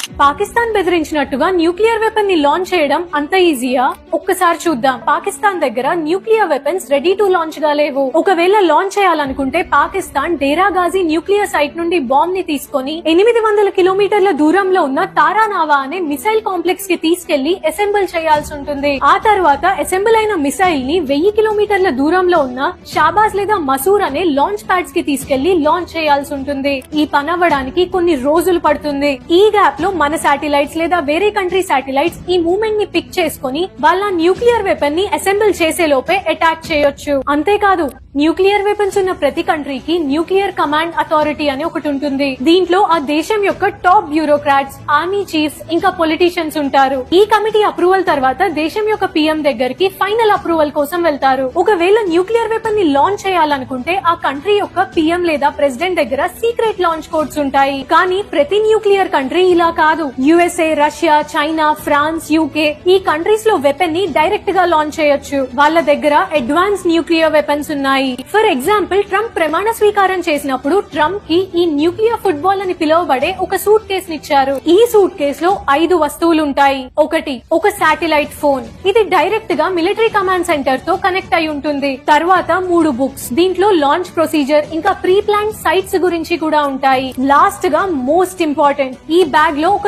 Pakistan బెదిరించినట్టుగా nuclear weapon ని launch చేయడం అంత ఈజీయా? ఒక్కసారి చూద్దాం. పాకిస్తాన్ దగ్గర nuclear weapons ready to launch గా లేవు. ఒకవేళ లాంచ్ చేయాలనుకుంటే పాకిస్తాన్ డేరా గాజీ న్యూక్లియర్ సైట్ నుండి బాంబ్ ని తీసుకొని 800 కిలోమీటర్ల దూరంలో ఉన్న తారానావా అనే మిసైల్ కాంప్లెక్స్ కి తీసుకెళ్లి అసెంబుల్ చేయాల్సి ఉంటుంది. ఆ తర్వాత అసెంబుల్ అయిన మిసైల్ ని 1000 కిలోమీటర్ల దూరంలో ఉన్న షాబాజ్ లేదా మసూర్ అనే లాంచ్ ప్యాడ్స్ కి తీసుకెళ్లి లాంచ్ చేయాల్సి ఉంటుంది. ఈ పని అవ్వడానికి కొన్ని రోజులు పడుతుంది. ఈ గ్యాప్ లో మన శాటిలైట్స్ లేదా వేరే కంట్రీ శాటిలైట్స్ ఈ మూవ్మెంట్ ని పిక్ చేసుకుని వాళ్ళ న్యూక్లియర్ వెపన్ ని అసెంబుల్ చేసే లోపే అటాక్ చేయొచ్చు. అంతేకాదు, న్యూక్లియర్ వెపన్స్ ఉన్న ప్రతి కంట్రీకి న్యూక్లియర్ కమాండ్ అథారిటీ అని ఒకటి ఉంటుంది. దీంట్లో ఆ దేశం యొక్క టాప్ బ్యూరోక్రాట్స్, ఆర్మీ చీఫ్స్ ఇంకా పొలిటీషియన్స్ ఉంటారు. ఈ కమిటీ అప్రూవల్ తర్వాత దేశం యొక్క పీఎం దగ్గరికి ఫైనల్ అప్రూవల్ కోసం వెళ్తారు. ఒకవేళ న్యూక్లియర్ వెపన్ ని లాంచ్ చేయాలనుకుంటే ఆ కంట్రీ యొక్క పీఎం లేదా ప్రెసిడెంట్ దగ్గర సీక్రెట్ లాంచ్ కోడ్స్ ఉంటాయి. కానీ ప్రతి న్యూక్లియర్ కంట్రీ ఇలా కాదు. USA, Russia, China, France, UK ఈ కంట్రీస్ లో వెపన్ ని డైరెక్ట్ గా లాంచ్ చేయొచ్చు. వాళ్ళ దగ్గర అడ్వాన్స్ న్యూక్లియర్ వెపన్స్ ఉన్నాయి. ఫర్ ఎగ్జాంపుల్, ట్రంప్ ప్రమాణ స్వీకారం చేసినప్పుడు ట్రంప్ కి ఈ న్యూక్లియర్ ఫుట్బాల్ అని పిలువబడే ఒక సూట్ కేసు ఇచ్చారు. ఈ సూట్ కేసు లో 5 వస్తువులు ఉంటాయి. ఒకటి, ఒక శాటిలైట్ ఫోన్. ఇది డైరెక్ట్ గా మిలిటరీ కమాండ్ సెంటర్ తో కనెక్ట్ అయి ఉంటుంది. తర్వాత 3 బుక్స్. దీంట్లో లాంచ్ ప్రొసీజర్ ఇంకా ప్రీ ప్లాన్ సైట్స్ గురించి కూడా ఉంటాయి. లాస్ట్ గా మోస్ట్ ఇంపార్టెంట్, ఈ బ్యాగ్ లో